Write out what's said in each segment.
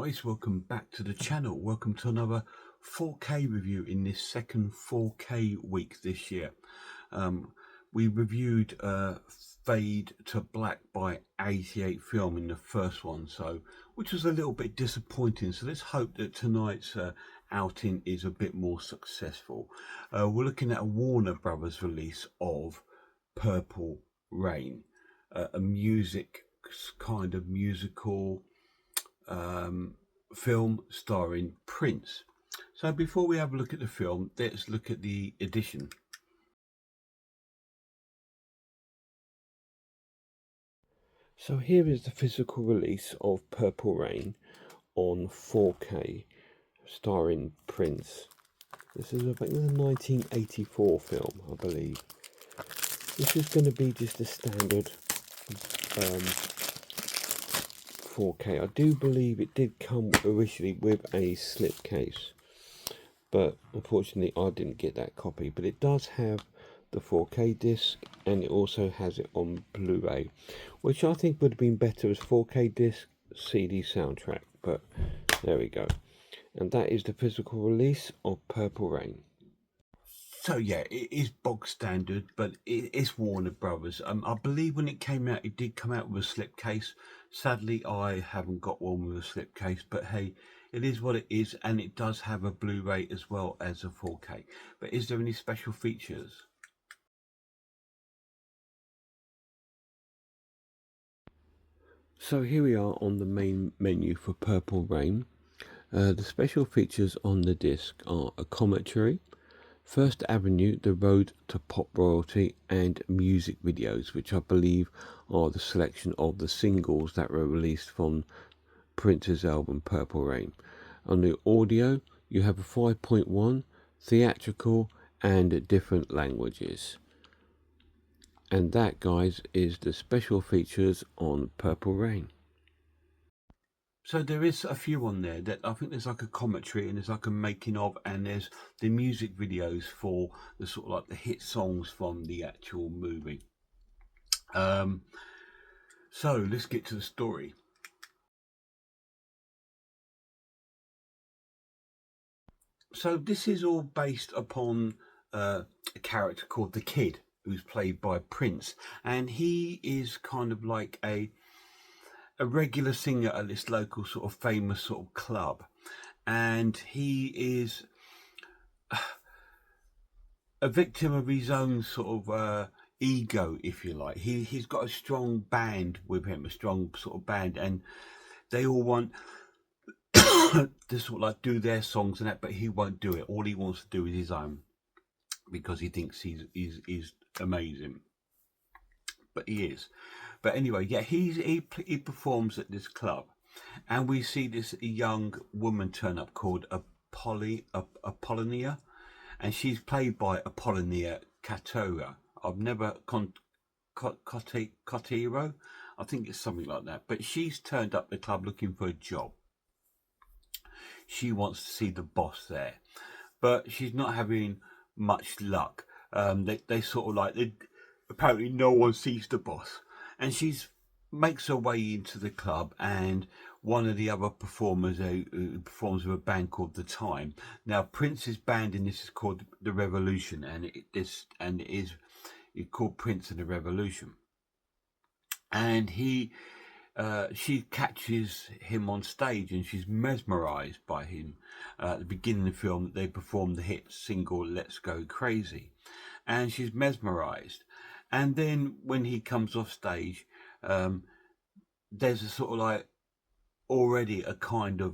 guys, welcome back to the channel. Welcome to another 4K review in this second 4K week this year. We reviewed Fade to Black by 88 Film in the first one, which was a little bit disappointing. So let's hope that tonight's outing is a bit more successful. We're looking at a Warner Brothers release of Purple Rain, a musical film starring Prince. So before we have a look at the film, let's look at the edition. So here is the physical release of Purple Rain on 4K starring Prince. This is a 1984 film, I believe. This is going to be just a standard 4K. I do believe it did come originally with a slipcase, but unfortunately I didn't get that copy. But it does have the 4K disc, and it also has it on Blu-ray, which I think would have been better as 4K disc CD soundtrack, but there we go. And that is the physical release of Purple Rain. So yeah, it is bog standard, but it's Warner Brothers. I believe when it came out, it did come out with a slipcase. Sadly, I haven't got one with a slipcase, but hey, it is what it is, and it does have a Blu-ray as well as a 4K. But is there any special features? So here we are on the main menu for Purple Rain. The special features on the disc are a commentary, First Avenue, The Road to Pop Royalty, and music videos, which I believe are the selection of the singles that were released from Prince's album Purple Rain. On the audio, you have a 5.1, theatrical, and different languages. And that, guys, is the special features on Purple Rain. So there is a few on there that I think there's like a commentary, and there's like a making of, and there's the music videos for the sort of like the hit songs from the actual movie. So let's get to the story. So this is all based upon a character called the Kid, who's played by Prince, and he is kind of like a regular singer at this local sort of famous sort of club, and he is a victim of his own sort of ego, if you like. He's got a strong band with him, a strong sort of band, and they all want to sort of like do their songs and that, but he won't do it. All he wants to do is his own, because he thinks he's amazing, but he is. But anyway, yeah, he performs at this club, and we see this young woman turn up called Apollonia, and she's played by Apollonia Katora. I've never Cotero, I think it's something like that. But she's turned up the club looking for a job. She wants to see the boss there, but she's not having much luck. They sort of like, apparently no one sees the boss, and she's makes her way into the club, and one of the other performers who performs with a band called The Time. Now Prince's band in this is called The Revolution, and it's called Prince and the Revolution. And she catches him on stage, and she's mesmerized by him. At the beginning of the film, they perform the hit single Let's Go Crazy, and she's mesmerized. And then when he comes off stage, there's a sort of like already a kind of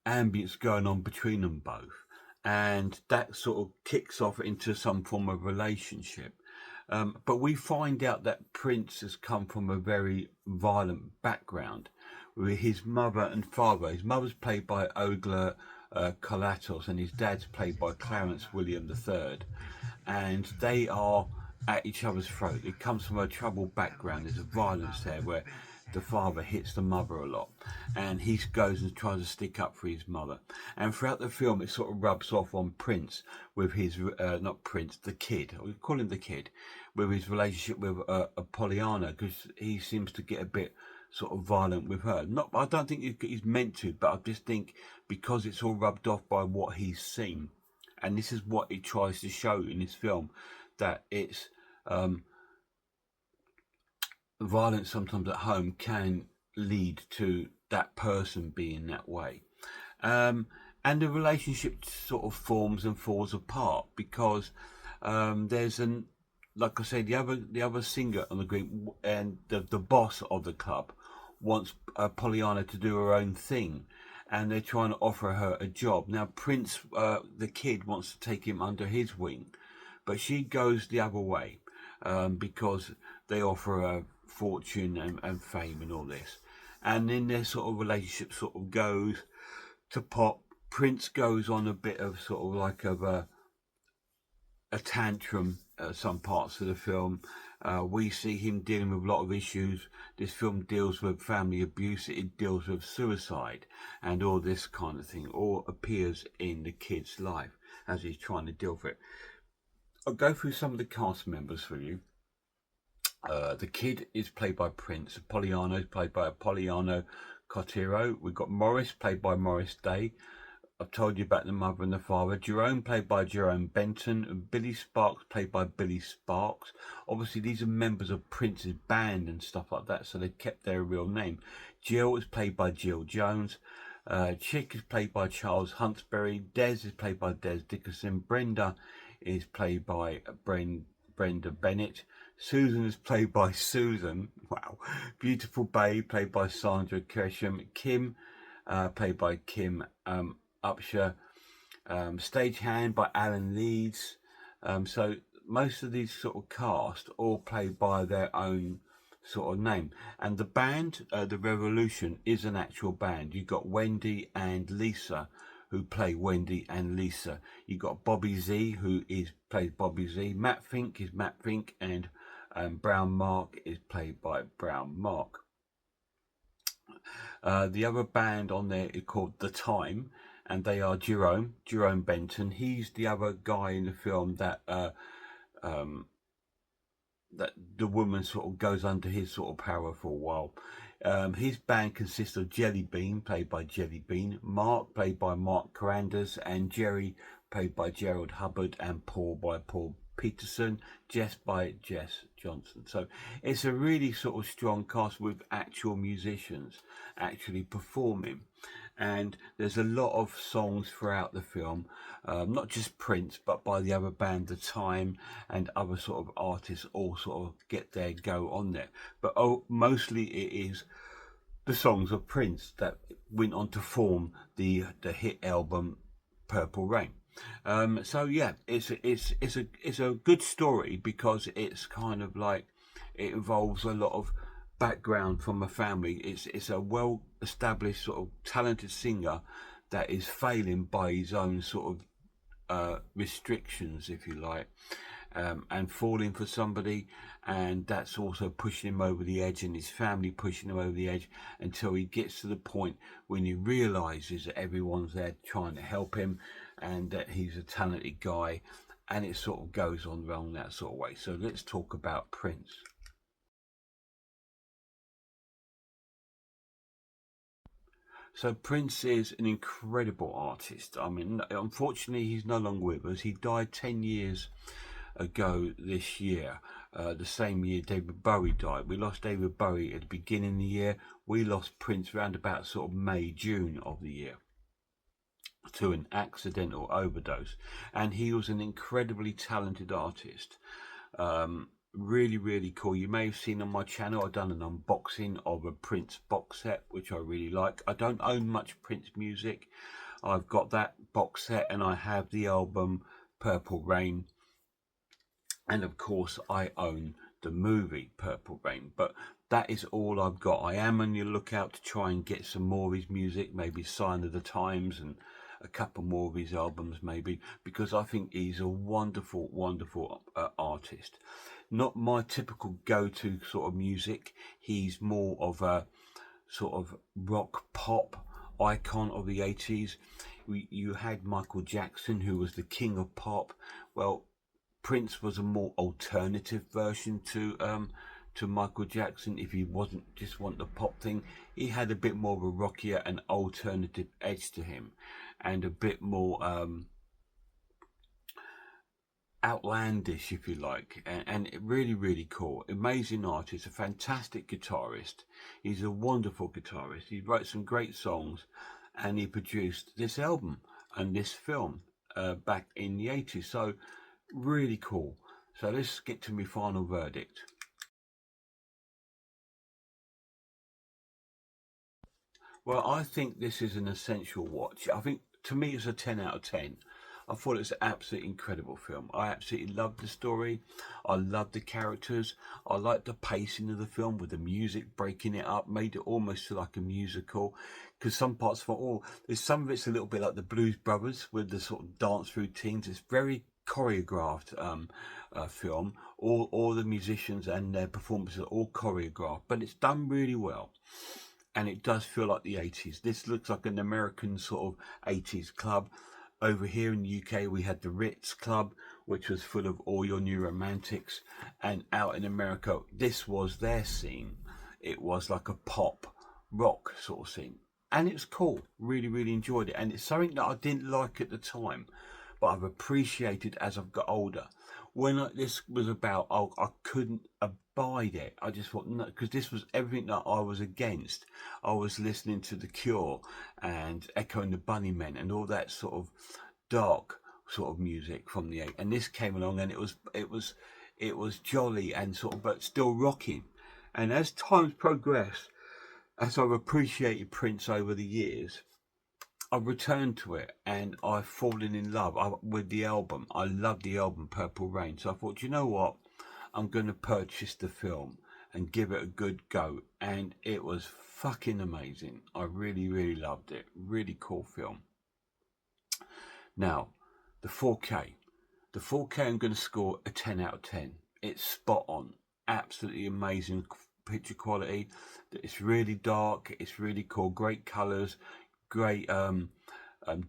ambience going on between them both, and that sort of kicks off into some form of relationship. But we find out that Prince has come from a very violent background with his mother and father. His mother's played by Ogla Kolatos, and his dad's played by Clarence William III, and they are at each other's throat. It comes from a troubled background. There's a violence there where the father hits the mother a lot, and he goes and tries to stick up for his mother. And throughout the film, it sort of rubs off on Prince with his not Prince, the Kid. We call him the Kid, with his relationship with Pollyanna, because he seems to get a bit sort of violent with her. Not, I don't think he's meant to, but I just think because it's all rubbed off by what he's seen, and this is what it tries to show in this film, that it's violence sometimes at home can lead to that person being that way. And the relationship sort of forms and falls apart because there's an, like I said, the other singer on the group and the boss of the club wants Pollyanna to do her own thing, and they're trying to offer her a job. Now Prince, the kid, wants to take him under his wing, but she goes the other way because they offer her fortune and fame and all this. And then their sort of relationship sort of goes to pot. Prince goes on a bit of sort of like of a tantrum at some parts of the film. We see him dealing with a lot of issues. This film deals with family abuse, it deals with suicide, and all this kind of thing all appears in the kid's life as he's trying to deal with it. I'll go through some of the cast members for you. The kid is played by Prince. Pollyanna is played by Pollyanna Cotero. We've got Morris, played by Morris Day. I've told you about the mother and the father. Jerome, played by Jerome Benton. And Billy Sparks, played by Billy Sparks. Obviously, these are members of Prince's band and stuff like that, so they kept their real name. Jill is played by Jill Jones. Chick is played by Charles Huntsberry. Des is played by Des Dickerson. Brenda is played by Brenda Bennett. Susan is played by Susan. Wow. Beautiful Babe, played by Sandra Kersham. Kim, played by Kim Upshur. Stagehand by Alan Leeds. So most of these sort of cast all played by their own sort of name. And the band, The Revolution, is an actual band. You've got Wendy and Lisa, who play Wendy and Lisa. You've got Bobby Z, who plays Bobby Z. Matt Fink is Matt Fink, and Brown Mark is played by Brown Mark. The other band on there is called The Time, and they are Jerome Benton. He's the other guy in the film that that the woman sort of goes under his sort of power for a while. His band consists of Jelly Bean, played by Jelly Bean, Mark, played by Mark Caranders, and Jerry, played by Gerald Hubbard, and Paul by Paul Peterson, Jess by Jess Johnson. So it's a really sort of strong cast with actual musicians actually performing. And there's a lot of songs throughout the film, not just Prince, but by the other band, The Time, and other sort of artists all sort of get their go on there. But mostly it is the songs of Prince that went on to form the hit album Purple Rain. So yeah, it's a good story because it's kind of like it involves a lot of background from a family. It's a well established sort of talented singer that is failing by his own sort of restrictions, if you like, and falling for somebody, and that's also pushing him over the edge, and his family pushing him over the edge until he gets to the point when he realizes that everyone's there trying to help him and that he's a talented guy, and it sort of goes on around that sort of way. So let's talk about Prince. So Prince is an incredible artist. I mean, unfortunately, he's no longer with us. He died 10 years ago this year, the same year David Bowie died. We lost David Bowie at the beginning of the year. We lost Prince around about sort of May, June of the year to an accidental overdose. And he was an incredibly talented artist. Really, really cool. You may have seen on my channel, I've done an unboxing of a Prince box set, which I really like. I don't own much Prince music. I've got that box set and I have the album Purple Rain. And of course, I own the movie Purple Rain. But that is all I've got. I am on the lookout to try and get some more of his music, maybe Sign of the Times and a couple more of his albums maybe, because I think he's a wonderful, wonderful artist. Not my typical go-to sort of music. He's more of a sort of rock pop icon of the 80s. You had Michael Jackson, who was the king of pop. Well, Prince was a more alternative version to to Michael Jackson. If he wasn't just want the pop thing, he had a bit more of a rockier and alternative edge to him, and a bit more outlandish, if you like, and really cool. Amazing artist, a fantastic guitarist. He's a wonderful guitarist. He wrote some great songs, and he produced this album and this film back in the 80s. So really cool. So let's get to my final verdict. Well, I think this is an essential watch. I think, to me, it's a 10 out of 10. I thought it was an absolutely incredible film. I absolutely loved the story. I loved the characters. I liked the pacing of the film with the music breaking it up, made it almost feel like a musical. Because some parts of it, there's some of it's a little bit like the Blues Brothers with the sort of dance routines. It's very choreographed film. All the musicians and their performances are all choreographed, but it's done really well. And it does feel like the 80s. This looks like an American sort of 80s club. Over here in the UK, we had the Ritz Club, which was full of all your new romantics. And out in America, this was their scene. It was like a pop rock sort of scene. And it was cool. Really enjoyed it. And it's something that I didn't like at the time, but I've appreciated as I've got older. When this was about, I couldn't abide it. I just thought, no, because this was everything that I was against. I was listening to The Cure and Echo and the Bunnymen and all that sort of dark sort of music from the 80s. And this came along, and it was jolly and sort of, but still rocking. And as times progressed, as I've appreciated Prince over the years, I've returned to it, and I've fallen in love with the album. I love the album Purple Rain. So I thought, you know what? I'm going to purchase the film and give it a good go. And it was fucking amazing. I really loved it. Really cool film. Now, the 4K. The 4K, I'm going to score a 10 out of 10. It's spot on. Absolutely amazing picture quality. It's really dark. It's really cool. Great colours. Great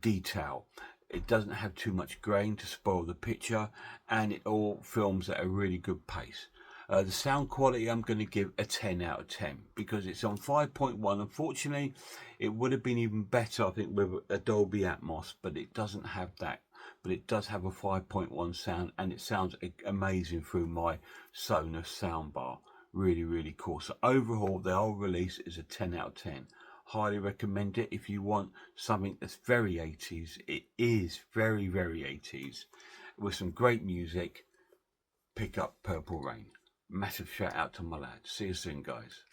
detail. It doesn't have too much grain to spoil the picture, and it all films at a really good pace. The sound quality, I'm going to give a 10 out of 10 because it's on 5.1. Unfortunately, it would have been even better, I think, with a Dolby Atmos, but it doesn't have that. But it does have a 5.1 sound, and it sounds amazing through my Sonos soundbar. Really cool. So overall, the whole release is a 10 out of 10. Highly recommend it if you want something that's very 80s. It is very 80s with some great music. Pick up Purple Rain. Massive shout out to my lad. See you soon, guys.